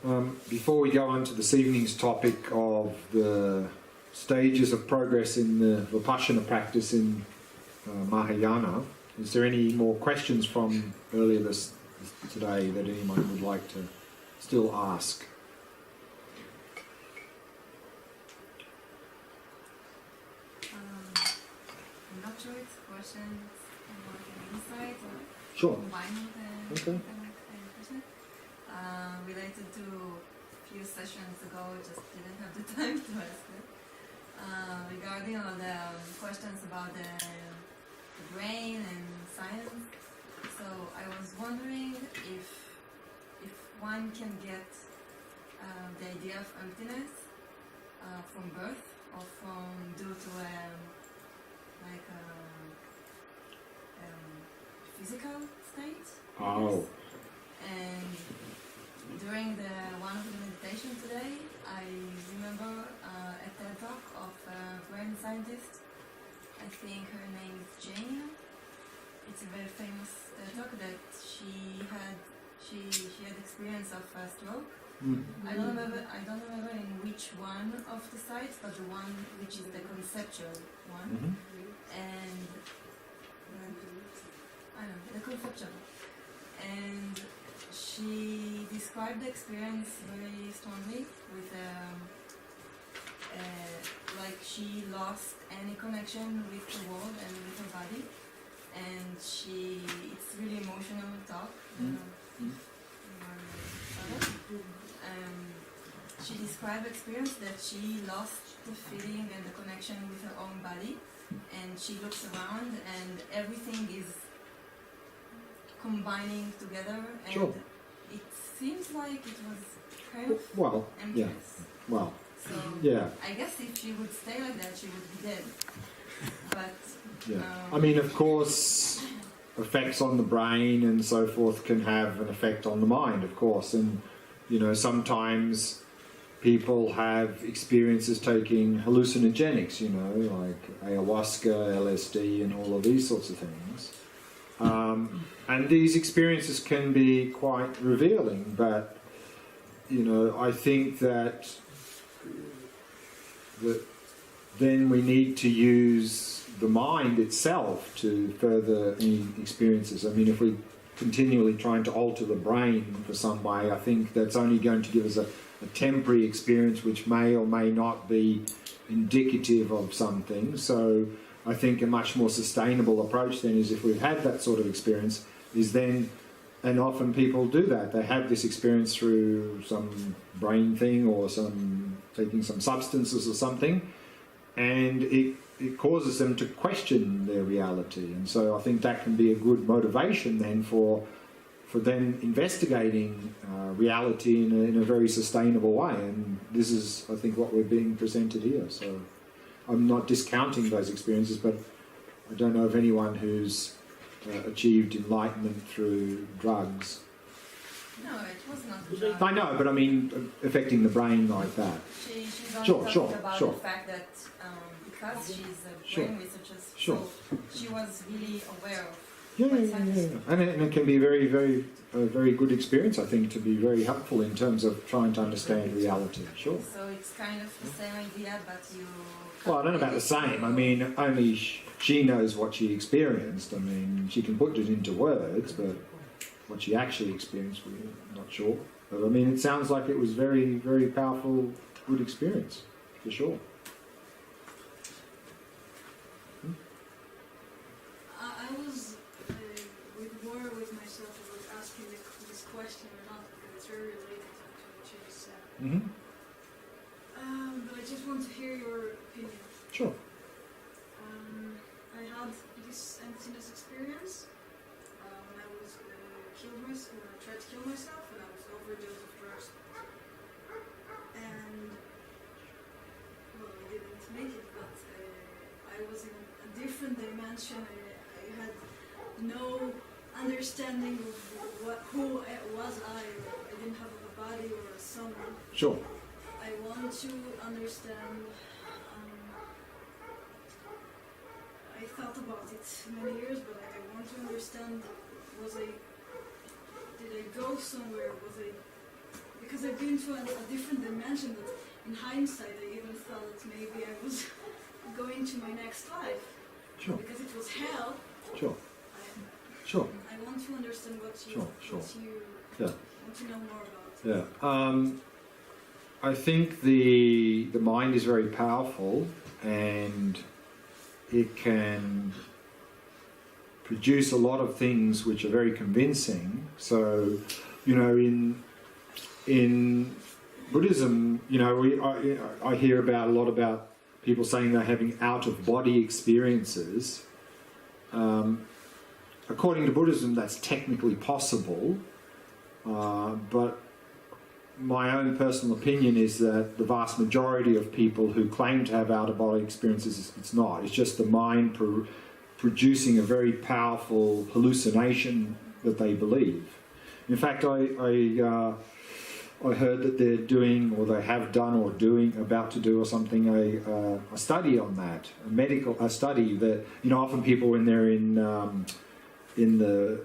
Before we go on to this evening's topic of the stages of progress in the Vipassana practice in Mahayana, is there any more questions from earlier today that anyone would like to still ask? I'm not sure it's questions or an insight or Sure. combining the Okay. question. Related to a few sessions ago, just didn't have the time to ask it. Regarding all the questions about the brain and science, so I was wondering if one can get the idea of emptiness from birth or from due to like a physical state. Oh. And during one of the meditation today, I remember a TED talk of a brain scientist. I think her name is Jane. It's a very famous TED talk that she had experience of a stroke. Mm-hmm. I don't remember in which one of the sites, but the one which is the conceptual one. Mm-hmm. And I don't know, the conceptual. And she described the experience very strongly with like she lost any connection with the world and with her body, and it's really emotional talk. She described experience that she lost the feeling and the connection with her own body, and she looks around and everything is combining together, and Sure. it seems like it was kind of Well, yeah. emptiness. Well, So yeah. I guess if she would stay like that, she would be dead. But Yeah. I mean, of course, effects on the brain and so forth can have an effect on the mind, of course. And, sometimes people have experiences taking hallucinogenics, like ayahuasca, LSD, and all of these sorts of things. And these experiences can be quite revealing, but, I think that then we need to use the mind itself to further any experiences. I mean, if we continually trying to alter the brain for some way, I think that's only going to give us a temporary experience which may or may not be indicative of something. So I think a much more sustainable approach then is, if we've had that sort of experience, is then, and often people do that, they have this experience through some brain thing or taking some substances or something, and it causes them to question their reality. And so I think that can be a good motivation then for them investigating reality in a very sustainable way. And this is, I think, what we're being presented here. So I'm not discounting those experiences, but I don't know of anyone who's achieved enlightenment through drugs. no, it was not a drug. I know, but I mean affecting the brain like that. She's only Sure, talking about sure. the fact that because she's a Sure. brain researcher, Sure. so she was really aware of Yeah. what's happening. And it can be a very good experience, I think, to be very helpful in terms of trying to understand reality. Sure. So it's kind of the same idea, but you... Well, I don't know about the same. I mean, only she knows what she experienced. I mean, she can put it into words, but what she actually experienced, we're not sure. But I mean, it sounds like it was very, very powerful, good experience, for sure. I was with myself about asking this question or not, because it's very related to what you just said. Mm-hmm. But I just want to hear your opinion. Sure. I had this emptiness experience when I was when I tried to kill myself, when I was overdose of drugs. And well, I didn't make it, but I was in a different dimension. I had no understanding of who was I. I didn't have a body or a soul. Sure. I want to understand. I thought about it many years, but I want to understand: did I go somewhere? because I've been to a different dimension that in hindsight I even thought that maybe I was going to my next life. Sure. Because it was hell. Sure. I, Sure. I want to understand what you, Sure. what you Yeah. want to know more about. Yeah. I think the mind is very powerful, and it can produce a lot of things which are very convincing. So, you know, in Buddhism, you know, I hear a lot about people saying they're having out-of-body experiences. According to Buddhism, that's technically possible, but my own personal opinion is that the vast majority of people who claim to have out-of-body experiences, it's not. It's just the mind producing a very powerful hallucination that they believe. In fact, I heard that they're doing, or they have done, or about to do, or something, a study on that, a study that, you know, often people when they're in the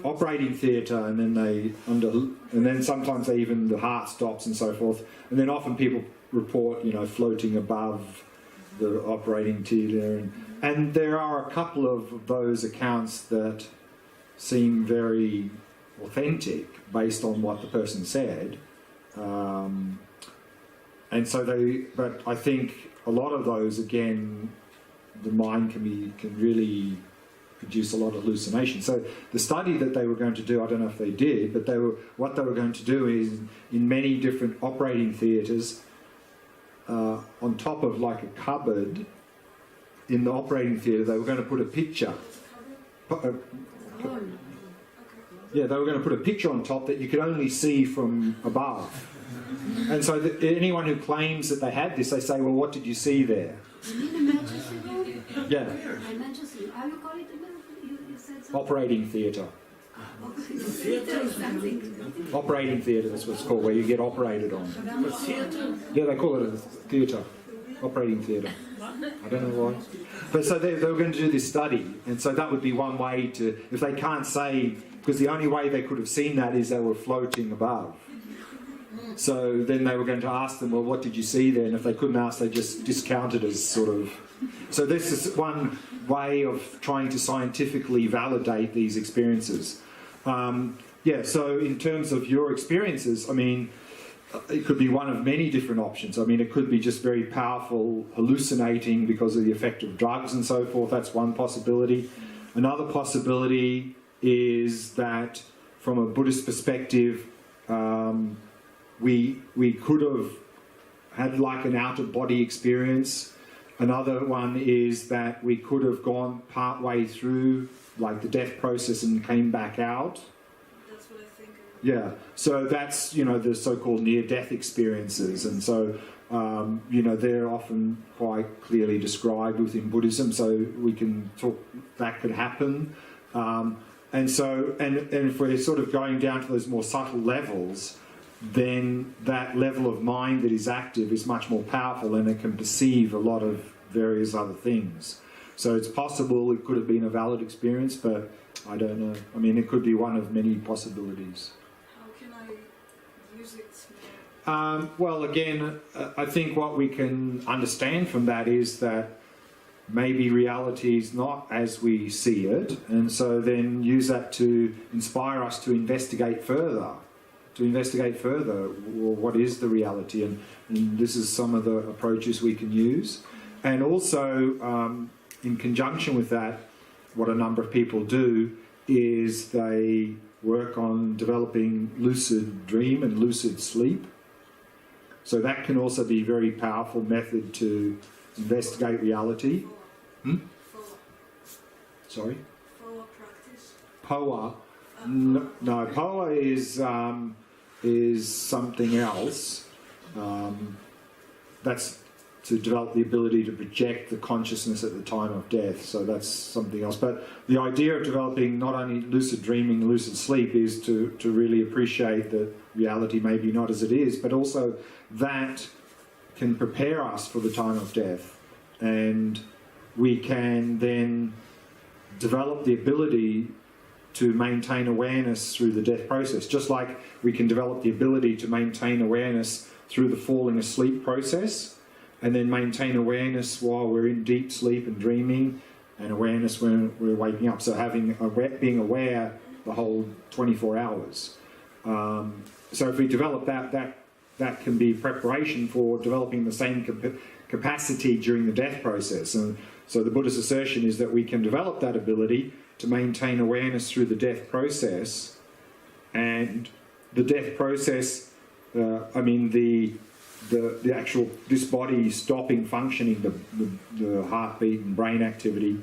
operating theatre, and then sometimes the heart stops and so forth, and then often people report, you know, floating above the operating theatre, and there are a couple of those accounts that seem very authentic based on what the person said, and so but I think a lot of those, again, the mind can really produce a lot of hallucination. So the study that they were going to do, I don't know if they did, but what they were going to do is, in many different operating theatres, on top of like a cupboard in the operating theatre, they were going to put a picture. Yeah, they were going to put a picture on top that you could only see from above. And so anyone who claims that they had this, they say, well, what did you see there? Yeah. How you call it again? You said something? Operating theatre. Operating theatre, that's what it's called, where you get operated on. Yeah, they call it a theatre. Operating theatre. I don't know why. But so they were going to do this study, and so that would be one way to, if they can't say, because the only way they could have seen that is they were floating above. So then they were going to ask them, well, what did you see there? And if they couldn't ask, they just discounted as sort of... So this is one way of trying to scientifically validate these experiences. Yeah, so in terms of your experiences, I mean, it could be one of many different options. I mean, it could be just very powerful hallucinating because of the effect of drugs and so forth. That's one possibility. Another possibility is that from a Buddhist perspective, we could have had like an out-of-body experience. Another one is that we could have gone part way through like the death process and came back out. That's what I think. Yeah, so that's, you know, the so-called near-death experiences, and so you know, they're often quite clearly described within Buddhism, so we can talk, that could happen. And so, and if we're sort of going down to those more subtle levels, then that level of mind that is active is much more powerful, and it can perceive a lot of various other things. So it's possible it could have been a valid experience, but I don't know. I mean, it could be one of many possibilities. How can I use it more? Well, again, I think what we can understand from that is that maybe reality is not as we see it, and so then use that to inspire us to investigate further. Well, what is the reality, and this is some of the approaches we can use. And also, in conjunction with that, what a number of people do is they work on developing lucid dream and lucid sleep. So that can also be a very powerful method to investigate reality. Sorry? FOA practice? POA? No, POA is something else. That's to develop the ability to project the consciousness at the time of death, so that's something else. But the idea of developing not only lucid dreaming and lucid sleep is to really appreciate that reality may be not as it is, but also that can prepare us for the time of death, and we can then develop the ability to maintain awareness through the death process, just like we can develop the ability to maintain awareness through the falling asleep process, and then maintain awareness while we're in deep sleep and dreaming, and awareness when we're waking up. So being aware the whole 24 hours. So if we develop that can be preparation for developing the same capacity during the death process. And so the Buddha's assertion is that we can develop that ability to maintain awareness through the death process. And the death process, the actual, this body stopping functioning, the heartbeat and brain activity,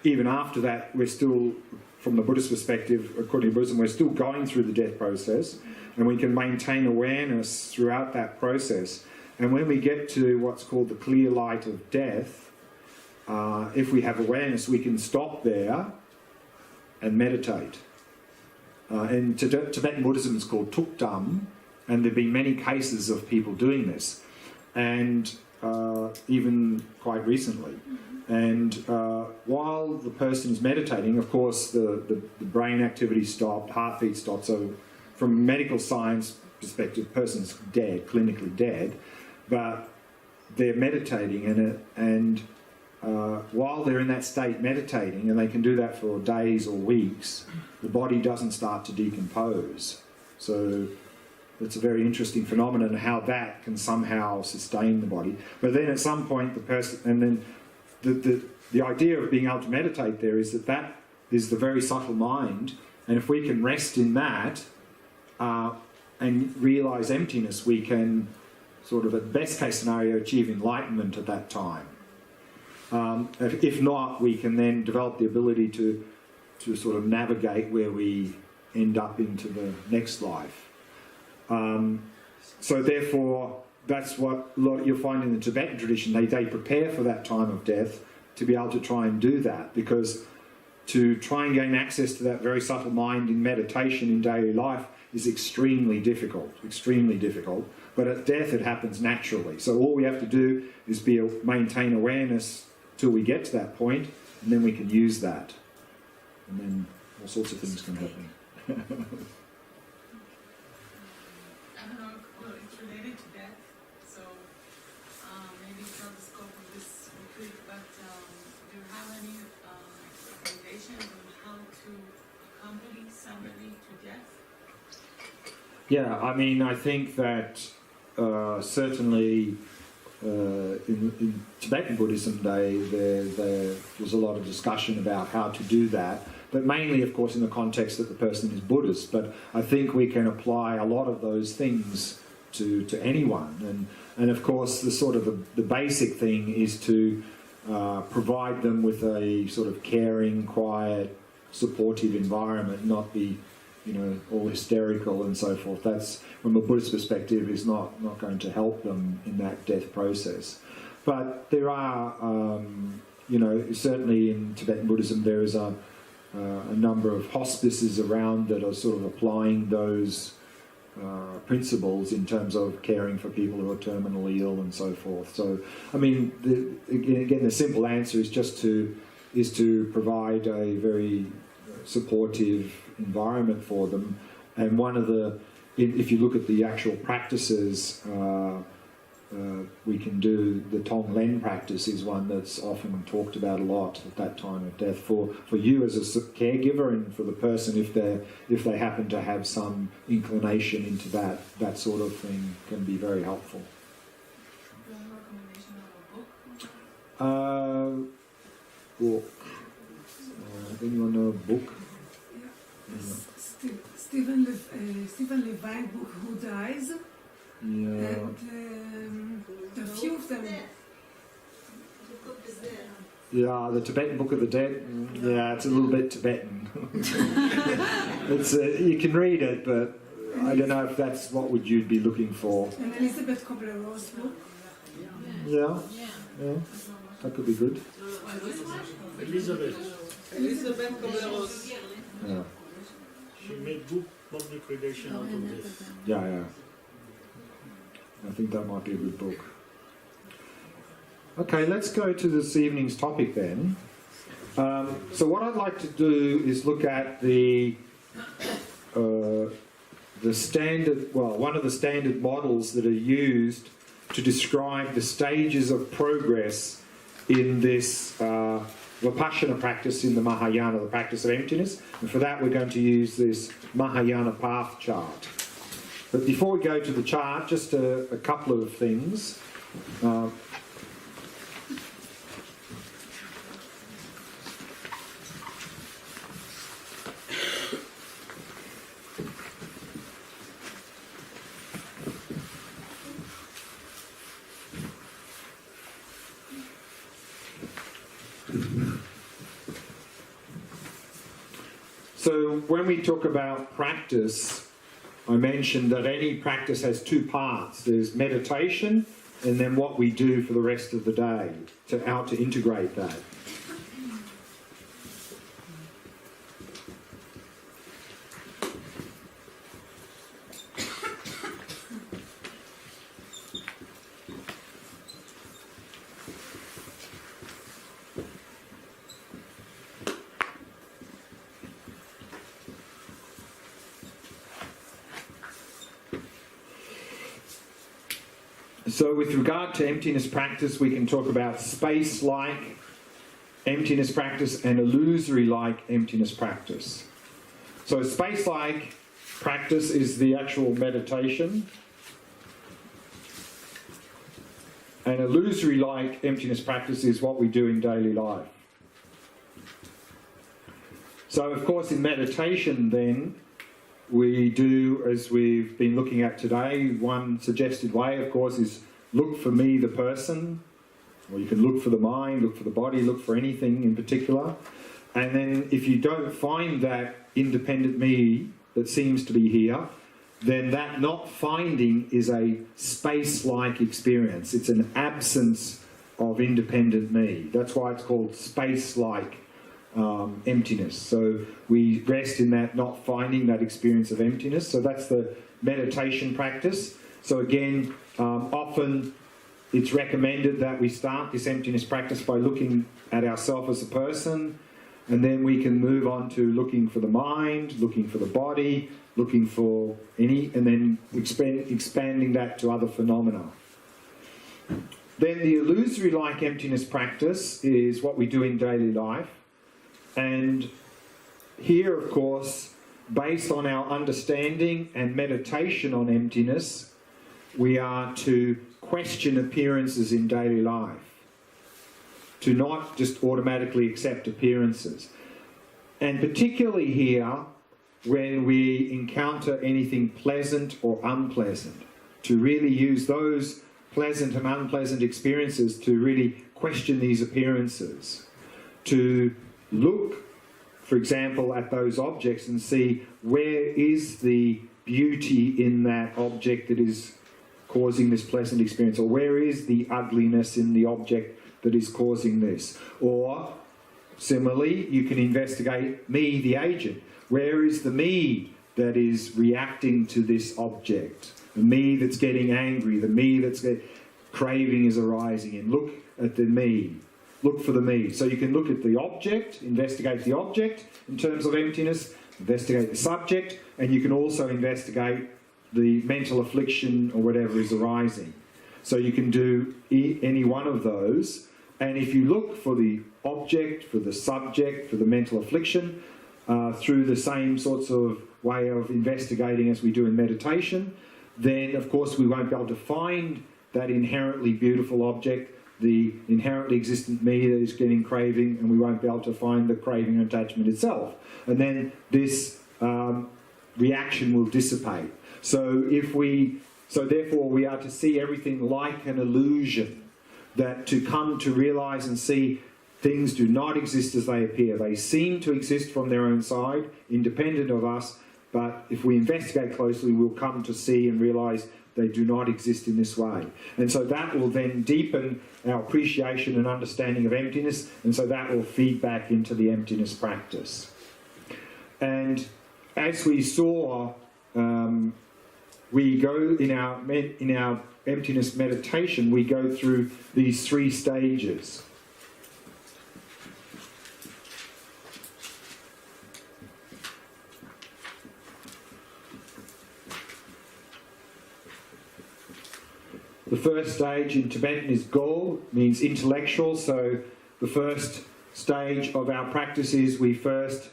even after that, we're still, from the Buddhist perspective, according to Buddhism, we're still going through the death process, and we can maintain awareness throughout that process. And when we get to what's called the clear light of death, if we have awareness, we can stop there and meditate. In Tibetan Buddhism, it's called tukdam, and there have been many cases of people doing this, and even quite recently. And while the person's meditating, of course, the brain activity stopped, heartbeat stopped. So from a medical science perspective, the person's dead, clinically dead, but they're meditating and while they're in that state meditating, and they can do that for days or weeks, the body doesn't start to decompose. So it's a very interesting phenomenon, how that can somehow sustain the body. But then at some point the person, and then the idea of being able to meditate there is that is the very subtle mind, and if we can rest in that and realise emptiness, we can sort of, at best case scenario, achieve enlightenment at that time. If not, we can then develop the ability to sort of navigate where we end up into the next life. So therefore, that's what you'll find in the Tibetan tradition. They prepare for that time of death to be able to try and do that, because to try and gain access to that very subtle mind in meditation in daily life is extremely difficult, but at death it happens naturally. So all we have to do is maintain awareness till we get to that point, and then we can use that, and then all sorts of things can happen. I don't know if it's related to that, so maybe it's not the scope of this retreat, but do you have any recommendations on how to accompany somebody to death? Yeah, I think that certainly in Tibetan Buddhism, there was a lot of discussion about how to do that, but mainly, of course, in the context that the person is Buddhist. But I think we can apply a lot of those things to anyone, and of course, the basic thing is to provide them with a sort of caring, quiet, supportive environment, not be all hysterical and so forth. That's, from a Buddhist perspective, is not going to help them in that death process. But there are, certainly in Tibetan Buddhism, there is a number of hospices around that are sort of applying those principles in terms of caring for people who are terminally ill and so forth. So, again, the simple answer is just to provide a very supportive environment for them. And one of the, if you look at the actual practices, we can do the Glen practice is one that's often talked about a lot at that time of death for you as a caregiver, and for the person if they happen to have some inclination into that sort of thing, can be very helpful. Do you have a recommendation of a book? Book. Anyone know a book? Stephen Levine book, Who Dies? Yeah. And a few of them. Yeah, the Tibetan Book of the Dead. Yeah, it's a little bit Tibetan. It's you can read it, but I don't know if that's what you'd be looking for. And Elizabeth Kubler-Ross book. Yeah, that could be good. Elizabeth Kubler-Ross. Yeah. She made book public relation out of this. Yeah. I think that might be a good book. Okay, let's go to this evening's topic then. So what I'd like to do is look at the standard, well, one of the standard models that are used to describe the stages of progress in this Vipassana practice in the Mahayana, the practice of emptiness. And for that we're going to use this Mahayana path chart. But before we go to the chart, just a couple of things. So when we talk about practice, I mentioned that any practice has two parts. There's meditation and then what we do for the rest of the day, how to integrate that. So with regard to emptiness practice, we can talk about space-like emptiness practice and illusory-like emptiness practice. So space-like practice is the actual meditation, and illusory-like emptiness practice is what we do in daily life. So of course in meditation then, we do, as we've been looking at today, one suggested way, of course, is look for me, the person, or you can look for the mind, look for the body, look for anything in particular. And then if you don't find that independent me that seems to be here, then that not finding is a space-like experience. It's an absence of independent me. That's why it's called space-like emptiness. So we rest in that not finding, that experience of emptiness. So that's the meditation practice. So again, often it's recommended that we start this emptiness practice by looking at ourselves as a person, and then we can move on to looking for the mind, looking for the body, looking for any, and then expanding that to other phenomena. Then the illusory-like emptiness practice is what we do in daily life. And here, of course, based on our understanding and meditation on emptiness, we are to question appearances in daily life, to not just automatically accept appearances. And particularly here, when we encounter anything pleasant or unpleasant, to really use those pleasant and unpleasant experiences to really question these appearances, to look, for example, at those objects and see where is the beauty in that object that is causing this pleasant experience, or where is the ugliness in the object that is causing this. Or, similarly, you can investigate me, the agent. Where is the me that is reacting to this object? The me that's getting angry, the me that's craving is arising, and look at the me. Look for the me. So you can look at the object, investigate the object in terms of emptiness, investigate the subject, and you can also investigate the mental affliction or whatever is arising. So you can do any one of those, and if you look for the object, for the subject, for the mental affliction, through the same sorts of way of investigating as we do in meditation, then of course we won't be able to find that inherently beautiful object, the inherently existent me that is getting craving, and we won't be able to find the craving and attachment itself. And then this reaction will dissipate. So therefore we are to see everything like an illusion, that to come to realize and see things do not exist as they appear. They seem to exist from their own side, independent of us, but if we investigate closely, we'll come to see and realize they do not exist in this way. And so that will then deepen our appreciation and understanding of emptiness, and so that will feed back into the emptiness practice. And as we saw, we go in our emptiness meditation, we go through these three stages. The first stage in Tibetan is Go, means intellectual. So the first stage of our practice is we first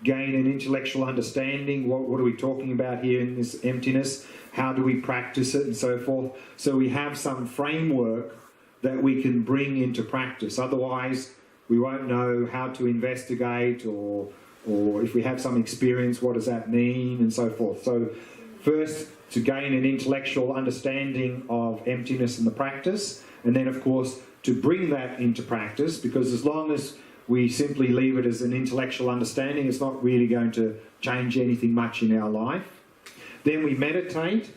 gain an intellectual understanding. What are we talking about here in this emptiness? How do we practice it and so forth? So we have some framework that we can bring into practice. Otherwise, we won't know how to investigate, or if we have some experience, what does that mean, and so forth. So first, to gain an intellectual understanding of emptiness in the practice, and then, of course, to bring that into practice, because as long as we simply leave it as an intellectual understanding, it's not really going to change anything much in our life. Then we meditate.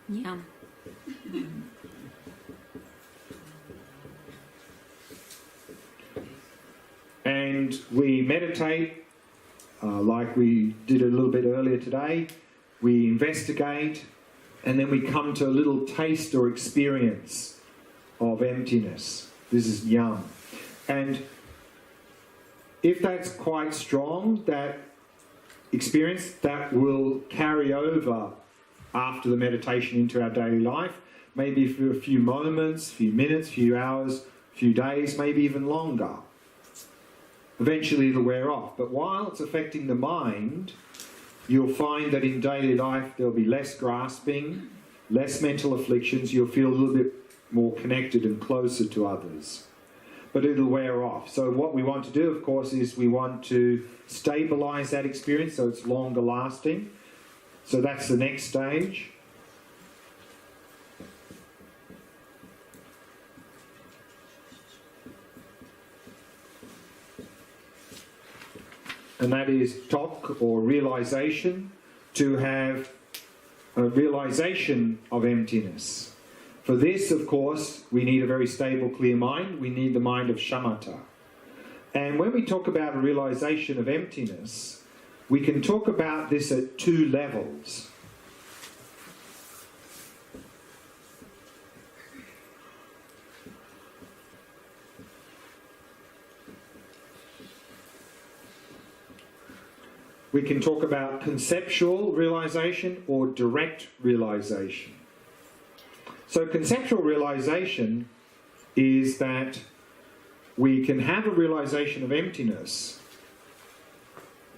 Yeah. And we meditate, like we did a little bit earlier today. We investigate, and then we come to a little taste or experience of emptiness. This is yam. And if that's quite strong, that experience, that will carry over after the meditation into our daily life, maybe for a few moments, few minutes, few hours, few days, maybe even longer. Eventually it'll wear off. But while it's affecting the mind, you'll find that in daily life there'll be less grasping, less mental afflictions. You'll feel a little bit more connected and closer to others. But it'll wear off. So what we want to do, of course, is we want to stabilise that experience so it's longer lasting. So that's the next stage. And that is tok, or realisation, to have a realisation of emptiness. For this, of course, we need a very stable, clear mind. We need the mind of Shamatha. And when we talk about a realisation of emptiness, we can talk about this at two levels. We can talk about conceptual realisation or direct realisation. So conceptual realisation is that we can have a realisation of emptiness,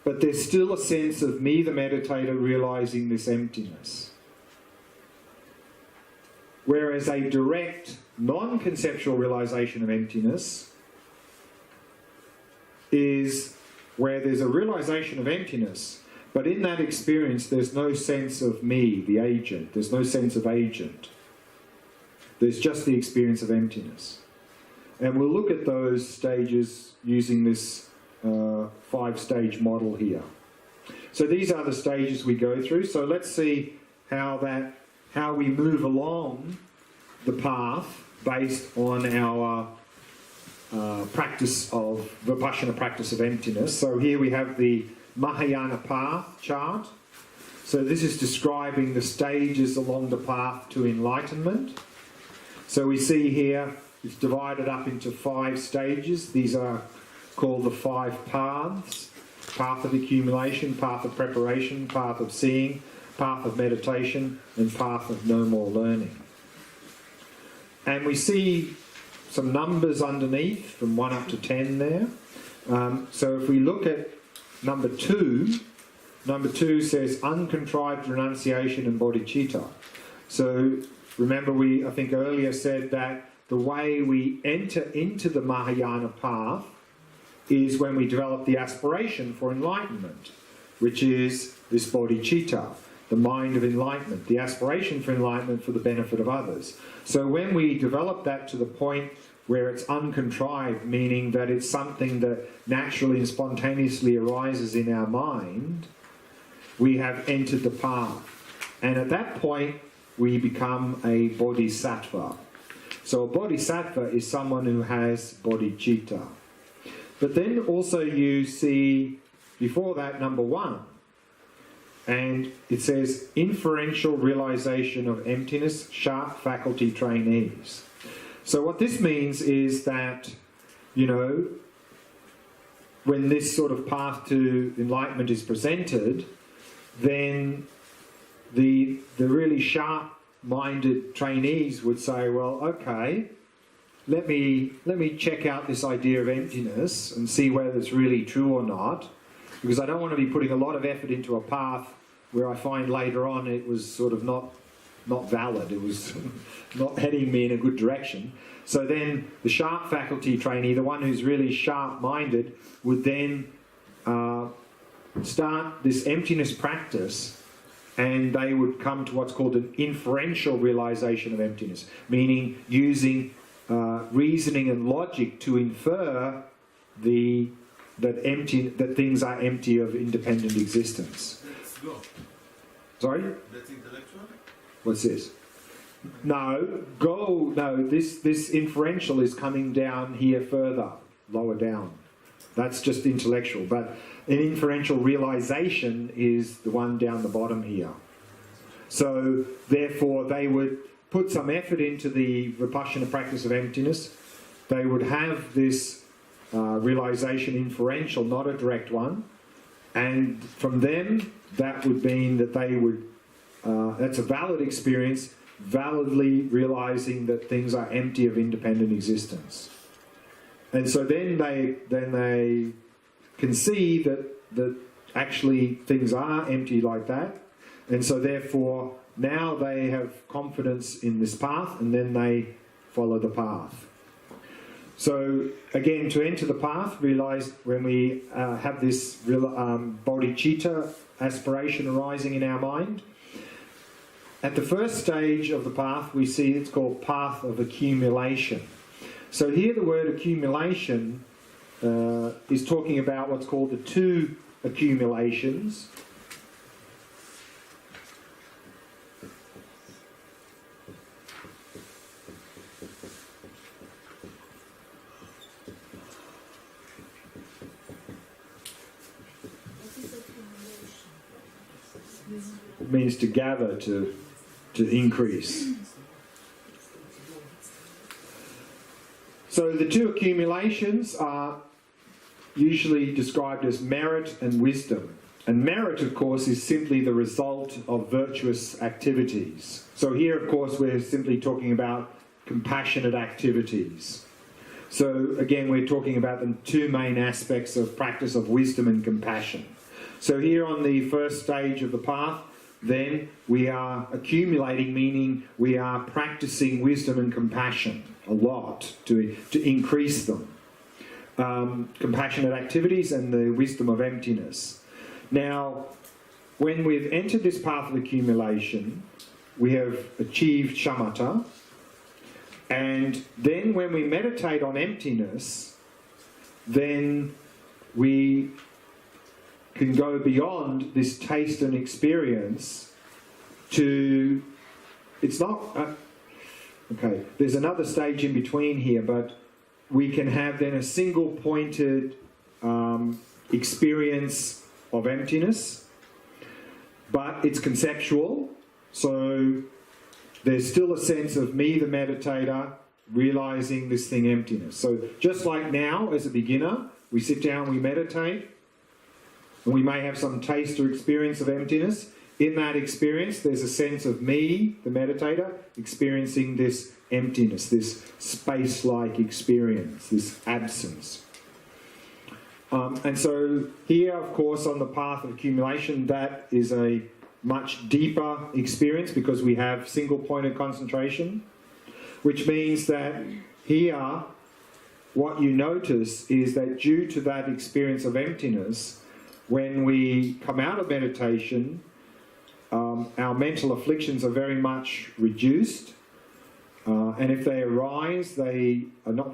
but there's still a sense of me, the meditator, realising this emptiness. Whereas a direct, non-conceptual realisation of emptiness is where there's a realisation of emptiness, but in that experience there's no sense of me, the agent. There's no sense of agent. There's just the experience of emptiness. And we'll look at those stages using this 5-stage model here. So these are the stages we go through. So let's see how we move along the path based on our practice of Vipassana practice of emptiness. So here we have the Mahayana path chart. So this is describing the stages along the path to enlightenment. So we see here it's divided up into 5 stages. These are called the 5 paths: path of accumulation, path of preparation, path of seeing, path of meditation, and path of no more learning. And we see some numbers underneath from 1 up to 10 there. So if we look at number 2 says uncontrived renunciation and bodhicitta. So remember, I think earlier said that the way we enter into the Mahayana path is when we develop the aspiration for enlightenment, which is this bodhicitta, the mind of enlightenment, the aspiration for enlightenment for the benefit of others. So when we develop that to the point where it's uncontrived, meaning that it's something that naturally and spontaneously arises in our mind, we have entered the path. And at that point, we become a bodhisattva. So a bodhisattva is someone who has bodhicitta. But then also you see before that number 1, and it says inferential realization of emptiness, sharp faculty trainees. So what this means is that, when this sort of path to enlightenment is presented, then the really sharp-minded trainees would say, well, okay, let me check out this idea of emptiness and see whether it's really true or not, because I don't want to be putting a lot of effort into a path where I find later on it was sort of not valid, it was not heading me in a good direction. So then the sharp faculty trainee, the one who's really sharp-minded, would then start this emptiness practice, and they would come to what's called an inferential realization of emptiness, meaning using reasoning and logic to infer that things are empty of independent existence. Let's go. Sorry? That's intellectual? What's this? No, this inferential is coming down here further, lower down. That's just intellectual, but an inferential realization is the one down the bottom here. So therefore they would put some effort into the Vipassana practice of emptiness. They would have this realization inferential, not a direct one, and from them that would mean that they would, that's a valid experience, validly realizing that things are empty of independent existence. And so then they can see that actually things are empty like that, and so therefore now they have confidence in this path, and then they follow the path. So again, to enter the path, realize when we have this bodhicitta aspiration arising in our mind, at the first stage of the path we see it's called path of accumulation. So here the word accumulation is talking about what's called the two accumulations. It means to gather, to increase. So the two accumulations are usually described as merit and wisdom. And merit, of course, is simply the result of virtuous activities. So here, of course, we're simply talking about compassionate activities. So again, we're talking about the two main aspects of practice of wisdom and compassion. So here on the first stage of the path, then we are accumulating, meaning we are practicing wisdom and compassion a lot to increase them. Compassionate activities and the wisdom of emptiness. Now, when we've entered this path of accumulation, we have achieved shamatha, and then when we meditate on emptiness, then we can go beyond this taste and experience to, it's not, okay, there's another stage in between here, but we can have then a single pointed experience of emptiness, but it's conceptual, so there's still a sense of me, the meditator, realizing this thing emptiness. So just like now, as a beginner, we sit down, we meditate, and we may have some taste or experience of emptiness. In that experience, there's a sense of me, the meditator, experiencing this emptiness, this space-like experience, this absence. And so here, of course, on the path of accumulation, that is a much deeper experience because we have single-pointed concentration, which means that here, what you notice is that due to that experience of emptiness, when we come out of meditation, our mental afflictions are very much reduced, and if they arise, they are not